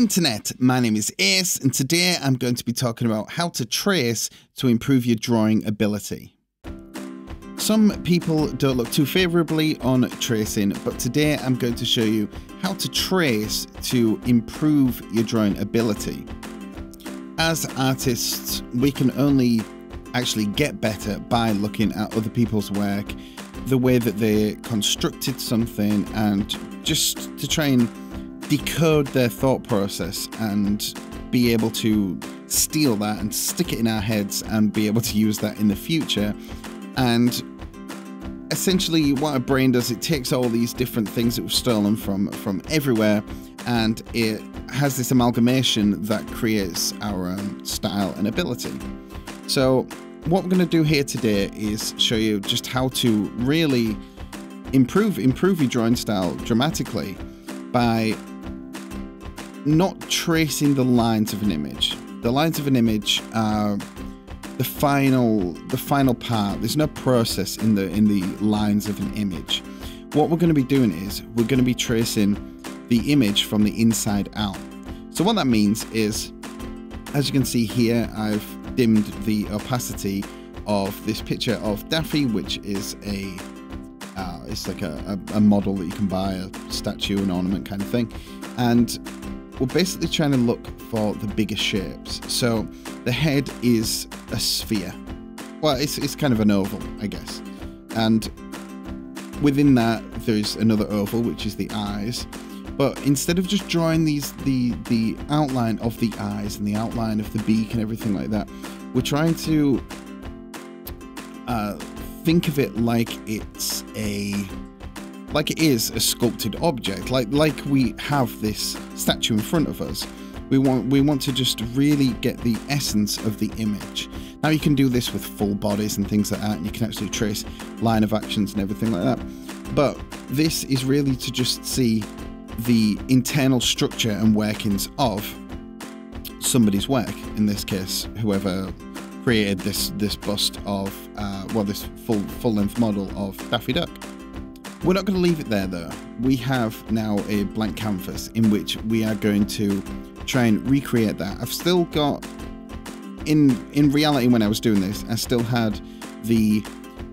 Internet, my name is Ace, and today I'm going to be talking about how to trace to improve your drawing ability. Some people don't look too favourably on tracing, but today I'm going to show you how to trace to improve your drawing ability. As artists, we can only actually get better by looking at other people's work, the way that they constructed something, and just to try and decode their thought process and be able to steal that and stick it in our heads and be able to use that in the future. And essentially what a brain does, it takes all these different things that we've stolen from everywhere, and it has this amalgamation that creates our own style and ability. So what we're going to do here today is show you just how to really improve your drawing style dramatically by not tracing the lines of an image. The lines of an image are the final part. There's no process in the lines of an image. What we're going to be doing is we're going to be tracing the image from the inside out. So what that means is, as you can see here, I've dimmed the opacity of this picture of Daffy, which is it's like a model that you can buy, a statue, an ornament kind of thing, and we're basically trying to look for the bigger shapes. So the head is a sphere. Well, it's kind of an oval, I guess. And within that, there's another oval, which is the eyes. But instead of just drawing the outline of the eyes and the outline of the beak and everything like that, we're trying to think of it like it is a sculpted object, like we have this statue in front of us. We want to just really get the essence of the image. Now you can do this with full bodies and things like that, and you can actually trace line of actions and everything like that. But this is really to just see the internal structure and workings of somebody's work. In this case, whoever created this bust of this full-length model of Daffy Duck. We're not going to leave it there though. We have now a blank canvas in which we are going to try and recreate that. I've still got, in reality when I was doing this, I still had the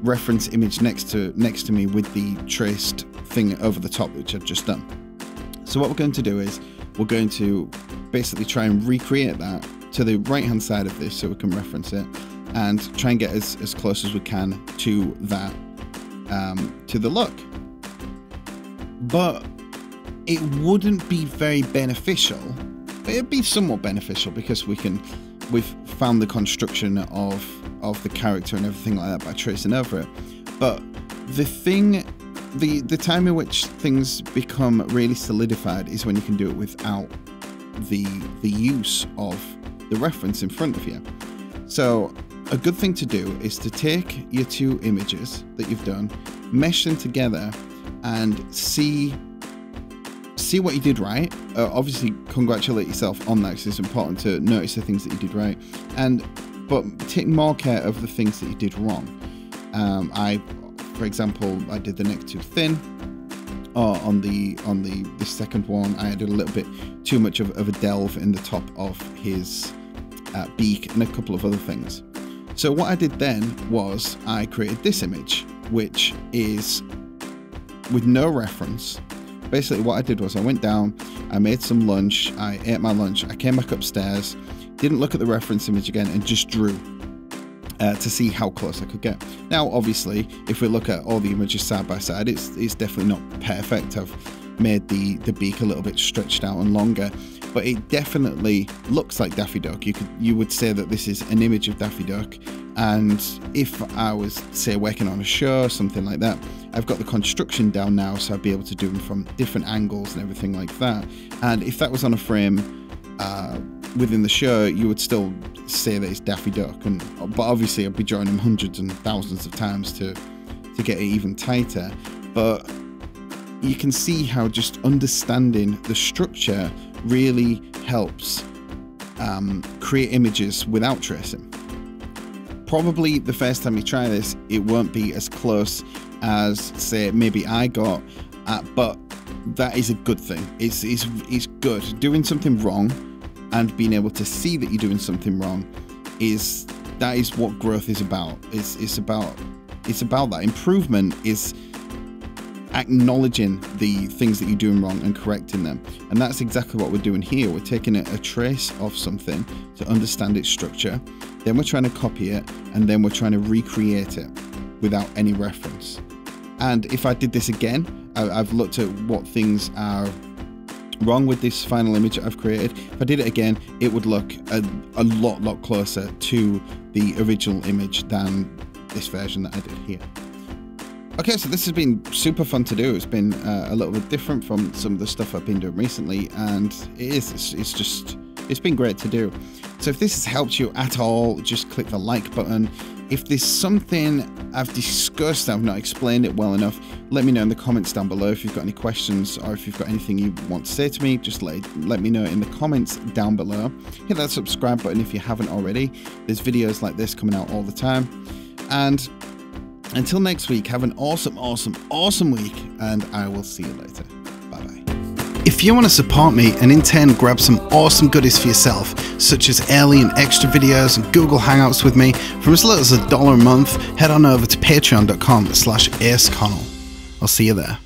reference image next to me with the traced thing over the top, which I've just done. So what we're going to do is we're going to basically try and recreate that to the right hand side of this so we can reference it and try and get as close as we can to that, to the look. But it wouldn't be very beneficial. It'd be somewhat beneficial because we've found the construction of the character and everything like that by tracing over it. But the time in which things become really solidified is when you can do it without the use of the reference in front of you. So a good thing to do is to take your two images that you've done, mesh them together, and see what you did right. Obviously congratulate yourself on that, because it's important to notice the things that you did right, but take more care of the things that you did wrong. For example, I did the neck too thin. On the second one, I added a little bit too much of a delve in the top of his beak and a couple of other things. So what I did then was I created this image, which is with no reference. Basically what I did was I went down, I made some lunch, I ate my lunch, I came back upstairs, didn't look at the reference image again, and just drew to see how close I could get. Now obviously if we look at all the images side by side, it's definitely not perfect. I've made the beak a little bit stretched out and longer, but it definitely looks like Daffy Duck. You would say that this is an image of Daffy Duck, and if I was, say, working on a show or something like that, I've got the construction down now, so I'd be able to do them from different angles and everything like that. And if that was on a frame within the show, you would still say that it's Daffy Duck, but obviously I'd be drawing them hundreds and thousands of times to get it even tighter. But you can see how just understanding the structure really helps create images without tracing. Probably the first time you try this, it won't be as close as, say, maybe I got, but that is a good thing. It's good. Doing something wrong and being able to see that you're doing something wrong that is what growth is about. It's about that. Improvement is acknowledging the things that you're doing wrong and correcting them, and that's exactly what we're doing here. We're taking a trace of something to understand its structure, then we're trying to copy it, and then we're trying to recreate it without any reference. And if I did this again, I've looked at what things are wrong with this final image that I've created. If I did it again, it would look a lot closer to the original image than this version that I did here. Okay, so this has been super fun to do. It's been a little bit different from some of the stuff I've been doing recently, and it's been great to do. So if this has helped you at all, just click the like button. If there's something I've discussed that I've not explained it well enough, let me know in the comments down below. If you've got any questions or if you've got anything you want to say to me, just let me know in the comments down below. Hit that subscribe button if you haven't already. There's videos like this coming out all the time. And until next week, have an awesome week, and I will see you later. Bye-bye. If you want to support me and in turn grab some awesome goodies for yourself, such as early and extra videos and Google Hangouts with me from as little as $1 a month, head on over to patreon.com/AceConnell. I'll see you there.